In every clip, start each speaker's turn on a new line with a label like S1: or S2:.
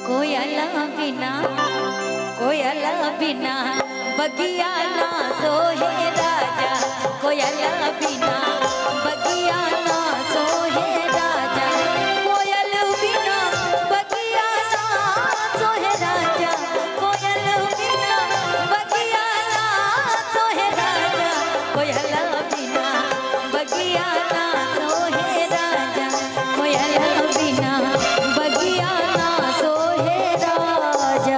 S1: कोयल बिना कोयल बिना बगिया ना सोहे राजा, कोयल बिना बगिया ना सोहे राजा, कोयल बिना बगिया ना सोहे राजा, कोयल बिना बगिया ना सोहे राजा, कोयल बिना बगिया ना सोहे राजा, कोयल बिना बगिया ना सोहे राजा।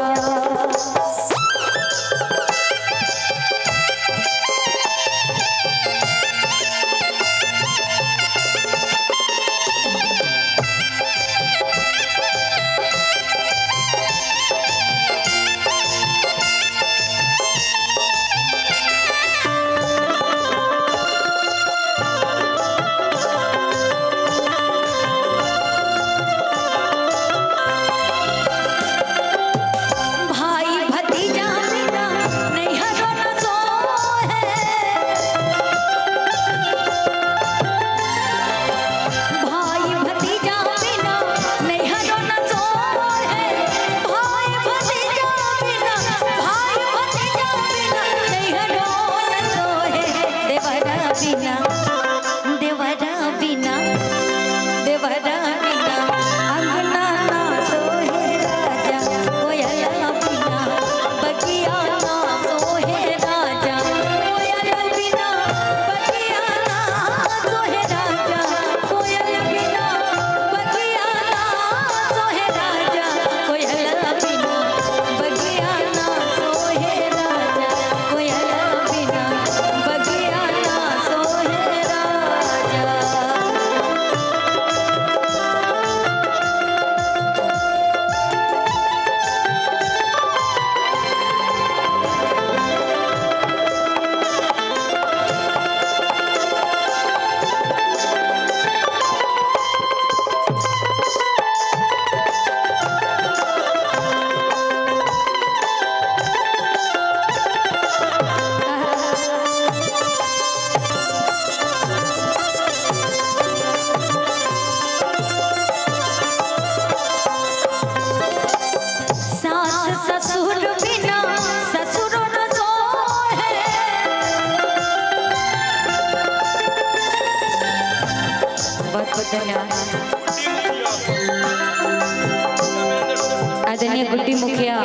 S1: आदरणीय गुड्डी मुखिया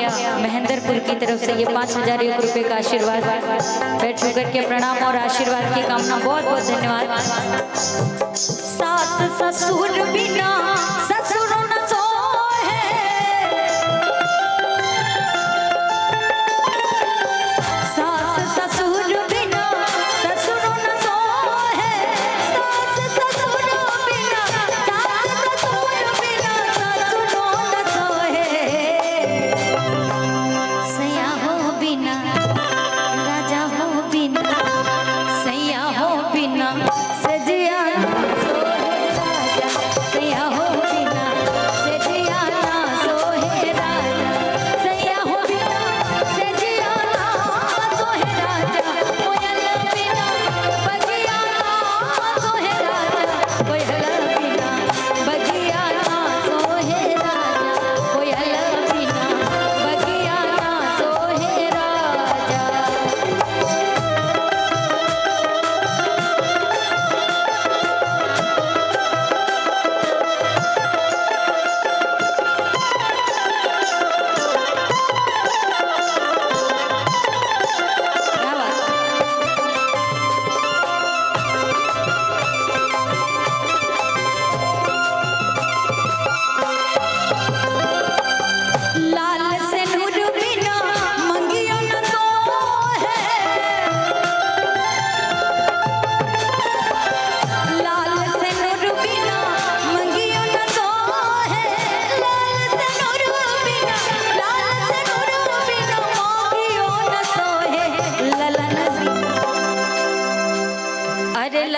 S1: महेंद्रपुर की तरफ से ये 5000 रुपए का आशीर्वाद बैठ शुगर के प्रणाम और आशीर्वाद की कामना। बहुत बहुत धन्यवाद। सास ससुर बिना ससुर न सोहे, सास ससुर बिना ससुर न सोहे, सास ससुर बिना सास ससुर बिना ससुर न सोहे, सैया हो बिना राजा हो बिना, सैया हो बिना सजिया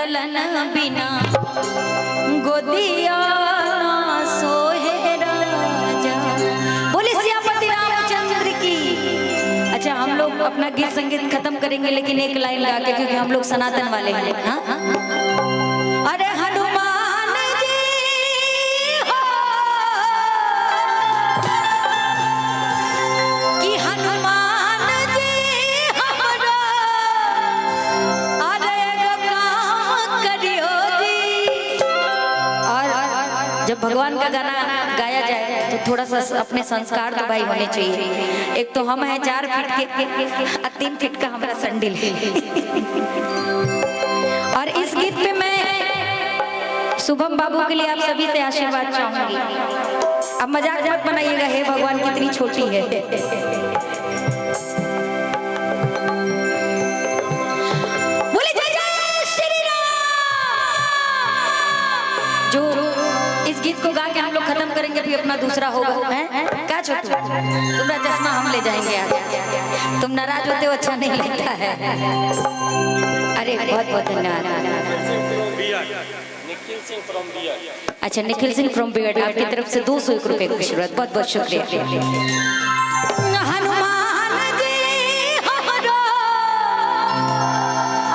S1: ललन बिना गोदिया ना सोहे राजा। बोले सियापति रामचंद्र की। अच्छा हम लोग अपना गीत संगीत खत्म करेंगे लेकिन एक लाइन गा के, क्योंकि हम लोग सनातन वाले हैं। अरे हनुमान जी हो जब भगवान का गाना गाया जाए तो थोड़ा सा अपने संस्कार तो भाई होने चाहिए। एक तो हम हैं 4 फीट के, 3 फीट का हमारा संडिल है। और इस गीत पे मैं शुभम बाबू के लिए आप सभी से आशीर्वाद चाहूंगी। अब मजाक मत बनाइएगा, हे भगवान कितनी छोटी है। बोले जय जय श्री राम। जो इस गीत को गा के हम लोग खत्म करेंगे फिर अपना दूसरा होगा, हैं? क्या छोटू, तुम्हारा चश्मा हम ले जाएंगे आज। तुम नाराज होते हो, अच्छा नहीं लगता है। अरे बहुत बहुत धन्यवाद। अच्छा, निखिल सिंह फ्रॉम बियर्ड, आपकी तरफ से 201 रुपए की आशीर्वाद, बहुत बहुत शुक्रिया। हनुमान जी हमरो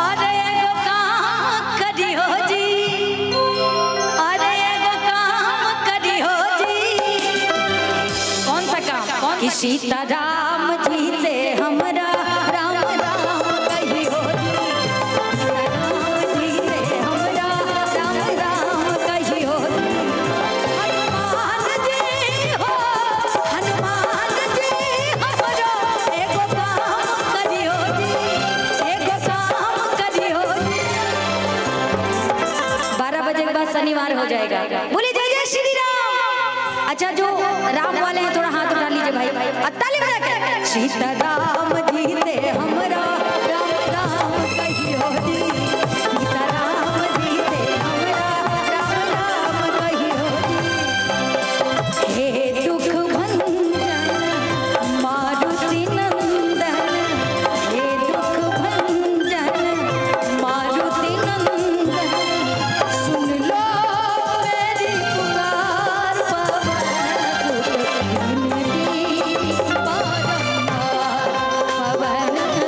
S1: अरे एगो काम करियो जी, अरे एगो काम करियो जी। कौन सा काम? कि सीता राम जी से हमरा राम राम कहियो जी, राम जी से हमरा राम राम कहियो जी। हनुमान जी हो, हनुमान जी हमरो एगो काम करियो जी, एगो काम करियो जी। 12 बजे के बाद शनिवार हो जाएगा। बोले जय जय श्री राम। अच्छा, जो राम वाले हैं थोड़ा हाथ उठा लीजिए भाई, ताली बजा के। सीता राम जी से हमरा राम राम कहियो जी, सीता राम जी से हमरा राम राम कहियो जी। हे दुख भंजन मारुति नंदन, हे दुख भंजन मारुति नंदन, सुन लो मेरी पुकार पवन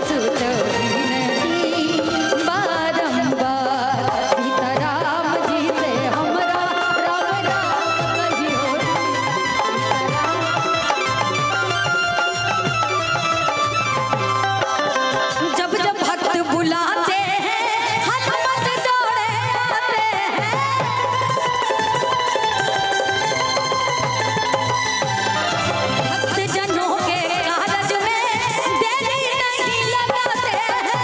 S1: सुत विनती बारंबार, सीता राम जी से हमरा राम राम कहियो। जब जब भक्त बुलाते हैं हनुमत दौड़े आते हैं, भक्त जनों के कारज में देरी नहीं लगाते हैं।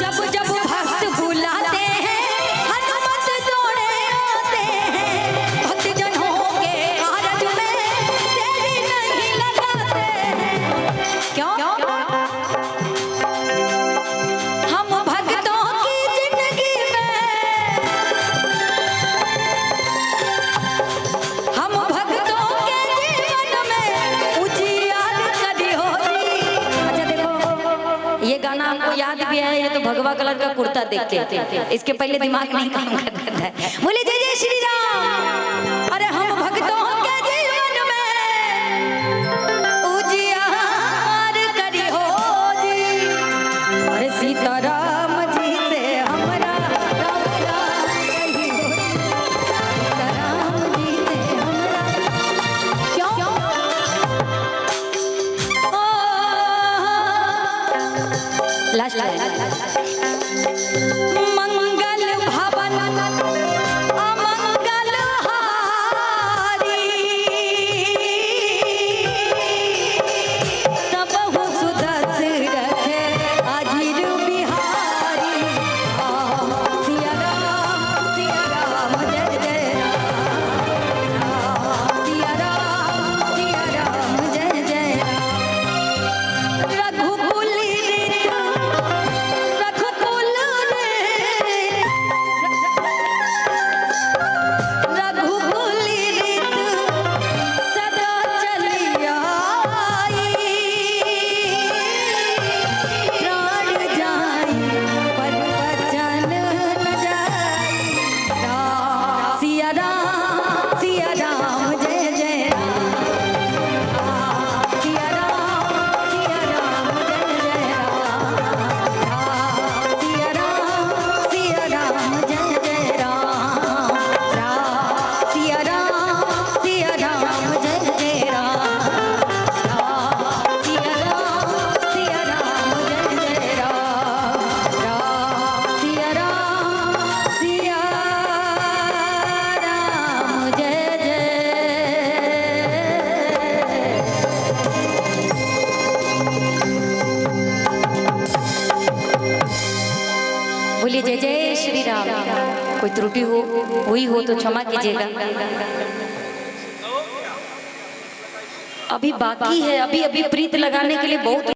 S1: जब जब भक्त बुलाते हैं हनुमत दौड़े आते हैं, भक्त जनों के कारज में देरी नहीं लगाते हैं। क्यों? हम भक्तों की जिंदगी में, हम भक्तों के जीवन में उजियार करियो जी। अच्छा देखो, ये गाना हमको याद भी है, ये तो भगवा कलर का कुर्ता देख के, इसके पहले दिमाग नहीं काम करता है। बोले जय जय श्री राम। अरे हम भक्तों के जीवन में उजियार करियो जी, अरे सीता राम जी से हमरा राम राम कहियो जी, सीता राम जी से हमरा। क्यों? लास्ट मंगल भवन बोलिए जय जय श्री राम। कोई त्रुटि हुई हो तो क्षमा कीजिएगा। अभी बाकी है, अभी प्रीत लगाने के लिए बहुत